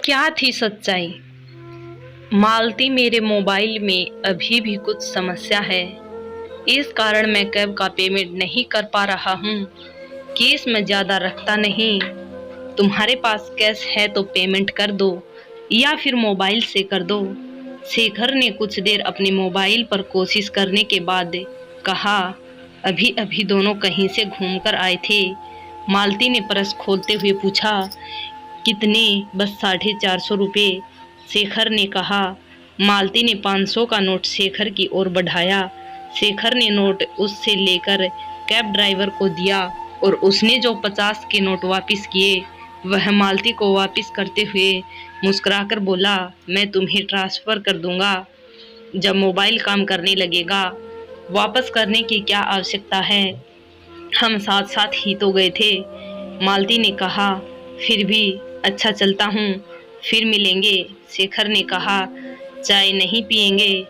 क्या थी सच्चाई? मालती, मेरे मोबाइल में अभी भी कुछ समस्या है। इस कारण मैं कैब का पेमेंट नहीं कर पा रहा हूँ। केस में ज्यादा रखता नहीं। तुम्हारे पास कैश है तो पेमेंट कर दो या फिर मोबाइल से कर दो। शेखर ने कुछ देर अपने मोबाइल पर कोशिश करने के बाद कहा, अभी अभी दोनों कहीं से घूमकर आए थे। मालती ने पर्स खोलते हुए पूछा, कितने? बस 450 रुपये, शेखर ने कहा। मालती ने 500 का नोट शेखर की ओर बढ़ाया। शेखर ने नोट उससे लेकर कैब ड्राइवर को दिया और उसने जो 50 के नोट वापस किए वह मालती को वापस करते हुए मुस्कुराकर बोला, मैं तुम्हें ट्रांसफर कर दूंगा जब मोबाइल काम करने लगेगा। वापस करने की क्या आवश्यकता है, हम साथ साथ ही तो गए थे। मालती ने कहा, फिर भी अच्छा चलता हूँ, फिर मिलेंगे। शेखर ने कहा, चाय नहीं पिएंगे?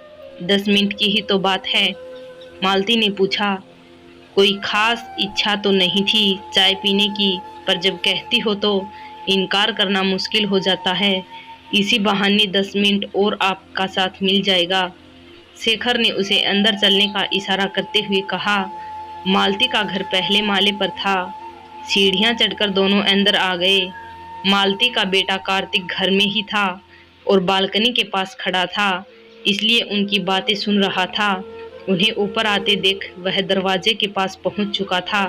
10 मिनट की ही तो बात है। मालती ने पूछा, कोई खास इच्छा तो नहीं थी चाय पीने की, पर जब कहती हो तो इनकार करना मुश्किल हो जाता है। इसी बहाने 10 मिनट और आपका साथ मिल जाएगा। शेखर ने उसे अंदर चलने का इशारा करते हुए कहा। मालती का घर पहले माले पर था। सीढ़ियां चढ़कर दोनों अंदर आ गए। मालती का बेटा कार्तिक घर में ही था और बालकनी के पास खड़ा था, इसलिए उनकी बातें सुन रहा था। उन्हें ऊपर आते देख वह दरवाजे के पास पहुंच चुका था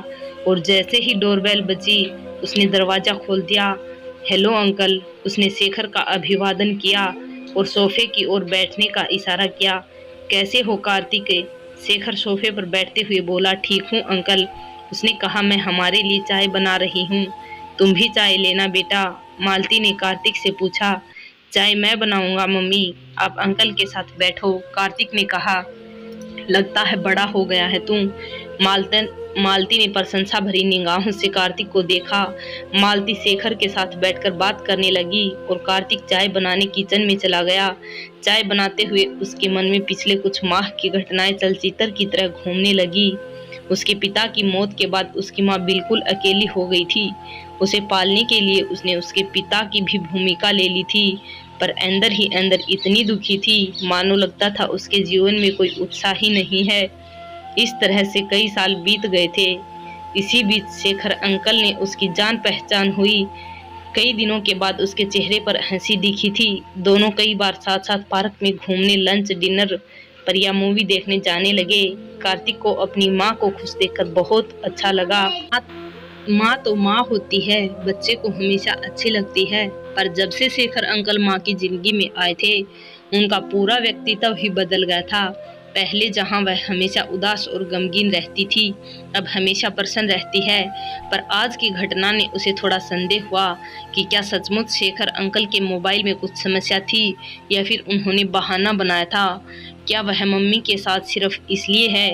और जैसे ही डोरबेल बजी उसने दरवाजा खोल दिया। हेलो अंकल, उसने शेखर का अभिवादन किया और सोफे की ओर बैठने का इशारा किया। कैसे हो कार्तिक? शेखर सोफे पर बैठते हुए बोला, ठीक हूँ अंकल। उसने कहा, मैं हमारे लिए चाय बना रही हूँ, तुम भी चाय लेना बेटा। मालती ने कार्तिक से पूछा, चाय मैं बनाऊंगा मम्मी, आप अंकल के साथ बैठो। कार्तिक ने कहा, लगता है बड़ा हो गया है तू। मालती ने प्रशंसा भरी निगाहों से कार्तिक को देखा। मालती शेखर के साथ बैठकर बात करने लगी और कार्तिक चाय बनाने किचन में चला गया। चाय बनाते हुए उसके मन में पिछले कुछ माह की घटनाएं चलचित्र की तरह घूमने लगी। उसके पिता की मौत के बाद उसकी माँ बिल्कुल अकेली हो गई थी। उसे पालने के लिए उसने उसके पिता की भी भूमिका ले ली थी, पर अंदर ही अंदर इतनी दुखी थी मानो लगता था उसके जीवन में कोई उत्साह ही नहीं है। इस तरह से कई साल बीत गए थे। इसी बीच शेखर अंकल ने उसकी जान पहचान हुई। कई दिनों के बाद उसके चेहरे पर हंसी दिखी थी। दोनों कई बार साथ साथ पार्क में घूमने, लंच, डिनर पर या मूवी देखने जाने लगे। कार्तिक को अपनी माँ को खुश देखकर बहुत अच्छा लगा। माँ तो माँ होती है, बच्चे को हमेशा अच्छी लगती है, पर जब से शेखर अंकल माँ की जिंदगी में आए थे उनका पूरा व्यक्तित्व ही बदल गया था। पहले जहाँ वह हमेशा उदास और गमगीन रहती थी, अब हमेशा प्रसन्न रहती है। पर आज की घटना ने उसे थोड़ा संदेह हुआ कि क्या सचमुच शेखर अंकल के मोबाइल में कुछ समस्या थी या फिर उन्होंने बहाना बनाया था। क्या वह मम्मी के साथ सिर्फ इसलिए है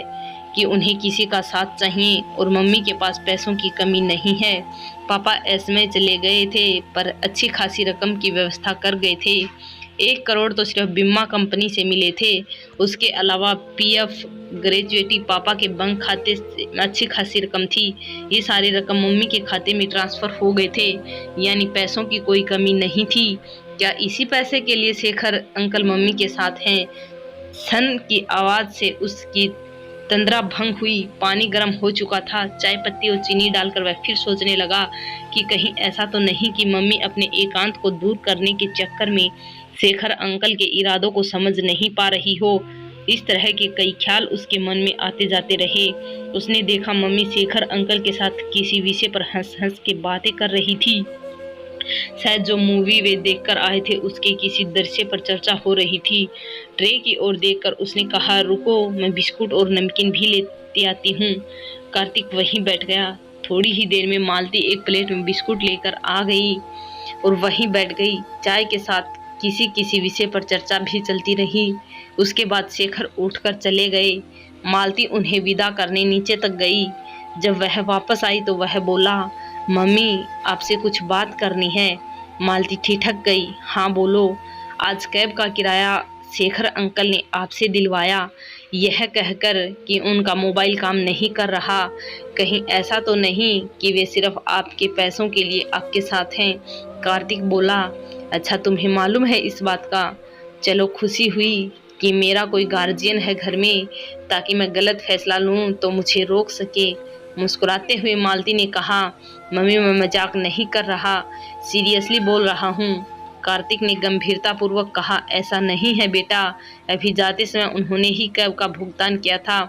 कि उन्हें किसी का साथ चाहिए और मम्मी के पास पैसों की कमी नहीं है। पापा ऐसे में चले गए थे पर अच्छी खासी रकम की व्यवस्था कर गए थे। 1 करोड़ तो सिर्फ बीमा कंपनी से मिले थे। उसके अलावा पीएफ, ग्रेजुएटी पापा के बैंक खाते से अच्छी खासी रकम थी। ये सारी रकम मम्मी के खाते में ट्रांसफर हो गए थे, यानी पैसों की कोई कमी नहीं थी। क्या इसी पैसे के लिए शेखर अंकल मम्मी के साथ हैं? सन की आवाज से उसकी तंद्रा भंग हुई। पानी गर्म हो चुका था। चाय पत्ती और चीनी डालकर वह फिर सोचने लगा कि कहीं ऐसा तो नहीं कि मम्मी अपने एकांत को दूर करने के चक्कर में शेखर अंकल के इरादों को समझ नहीं पा रही हो। इस तरह के कई ख्याल उसके मन में आते जाते रहे। उसने देखा मम्मी शेखर अंकल के साथ किसी विषय पर हंस हंस के बातें कर रही थी। शायद जो मूवी वे देखकर आए थे उसके किसी दृश्य पर चर्चा हो रही थी। ट्रे की ओर देखकर उसने कहा, रुको, मैं बिस्कुट और नमकीन भी लेती आती हूँ। कार्तिक वहीं बैठ गया। थोड़ी ही देर में मालती एक प्लेट में बिस्कुट लेकर आ गई और वहीं बैठ गई। चाय के साथ किसी किसी विषय पर चर्चा भी चलती रही। उसके बाद शेखर उठकर चले गए। मालती उन्हें विदा करने नीचे तक गई। जब वह वापस आई तो वह बोला, मम्मी, आपसे कुछ बात करनी है। मालती ठिठक गई। हाँ बोलो। आज कैब का किराया शेखर अंकल ने आपसे दिलवाया, यह कहकर कि उनका मोबाइल काम नहीं कर रहा। कहीं ऐसा तो नहीं कि वे सिर्फ आपके पैसों के लिए आपके साथ हैं? कार्तिक बोला, अच्छा तुम्हें मालूम है इस बात का? चलो खुशी हुई कि मेरा कोई गार्जियन है घर में, ताकि मैं गलत फैसला लूं तो मुझे रोक सके। मुस्कुराते हुए मालती ने कहा, मम्मी मैं मजाक नहीं कर रहा, सीरियसली बोल रहा हूँ। कार्तिक ने गंभीरतापूर्वक कहा, ऐसा नहीं है बेटा, अभी जाते समय उन्होंने ही कैब का भुगतान किया था,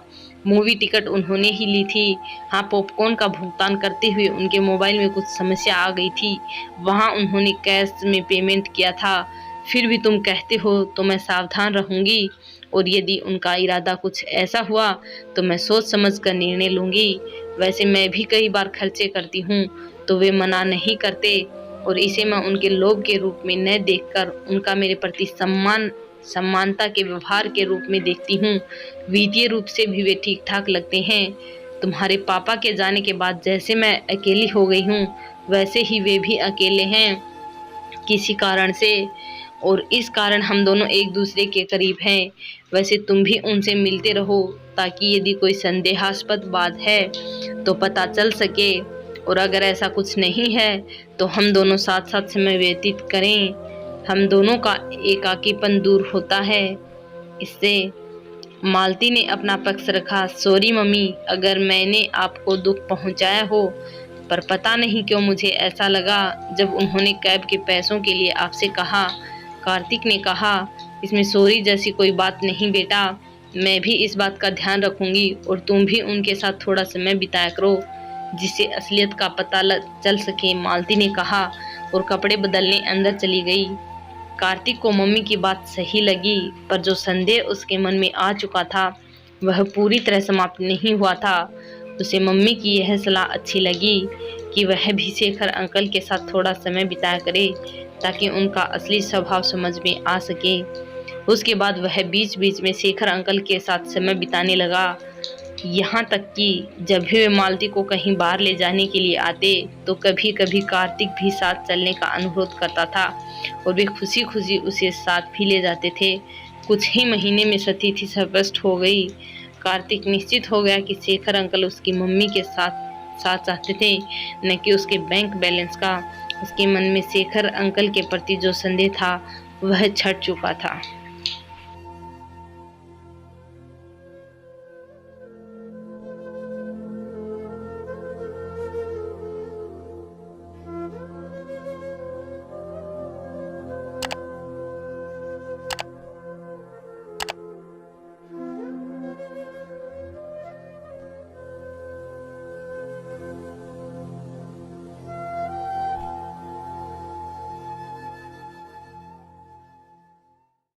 मूवी टिकट उन्होंने ही ली थी। हाँ, पॉपकॉर्न का भुगतान करते हुए उनके मोबाइल में कुछ समस्या आ गई थी, वहाँ उन्होंने कैश में पेमेंट किया था। फिर भी तुम कहते हो तो मैं सावधान रहूंगी, और यदि उनका इरादा कुछ ऐसा हुआ तो मैं सोच समझ कर निर्णय लूंगी। वैसे मैं भी कई बार खर्चे करती हूँ तो वे मना नहीं करते, और इसे मैं उनके लोभ के रूप में न देखकर उनका मेरे प्रति समानता के व्यवहार के रूप में देखती हूँ। वित्तीय रूप से भी वे ठीक ठाक लगते हैं। तुम्हारे पापा के जाने के बाद जैसे मैं अकेली हो गई हूँ, वैसे ही वे भी अकेले हैं किसी कारण से, और इस कारण हम दोनों एक दूसरे के करीब हैं। वैसे तुम भी उनसे मिलते रहो, ताकि यदि कोई संदेहास्पद बात है तो पता चल सके, और अगर ऐसा कुछ नहीं है तो हम दोनों साथ साथ समय व्यतीत करें। हम दोनों का एकाकीपन दूर होता है इससे। मालती ने अपना पक्ष रखा, सॉरी मम्मी अगर मैंने आपको दुख पहुंचाया हो, पर पता नहीं क्यों मुझे ऐसा लगा जब उन्होंने कैब के पैसों के लिए आपसे कहा। कार्तिक ने कहा, इसमें सॉरी जैसी कोई बात नहीं बेटा, मैं भी इस बात का ध्यान रखूंगी, और तुम भी उनके साथ थोड़ा समय बिताया करो जिससे असलियत का पता चल सके, मालती ने कहा, और कपड़े बदलने अंदर चली गई। कार्तिक को मम्मी की बात सही लगी, पर जो संदेह उसके मन में आ चुका था वह पूरी तरह समाप्त नहीं हुआ था। उसे मम्मी की यह सलाह अच्छी लगी कि वह भी शेखर अंकल के साथ थोड़ा समय बिताया करे, ताकि उनका असली स्वभाव समझ में आ सके। उसके बाद वह बीच बीच में शेखर अंकल के साथ समय बिताने लगा, यहाँ तक कि जब भी वे मालती को कहीं बाहर ले जाने के लिए आते तो कभी कभी कार्तिक भी साथ चलने का अनुरोध करता था, और वे खुशी खुशी उसे साथ भी ले जाते थे। कुछ ही महीने में स्थिति स्पष्ट हो गई। कार्तिक निश्चित हो गया कि शेखर अंकल उसकी मम्मी के साथ चाहते थे, न कि उसके बैंक बैलेंस का। उसके मन में शेखर अंकल के प्रति जो संदेह था वह छट चुका था।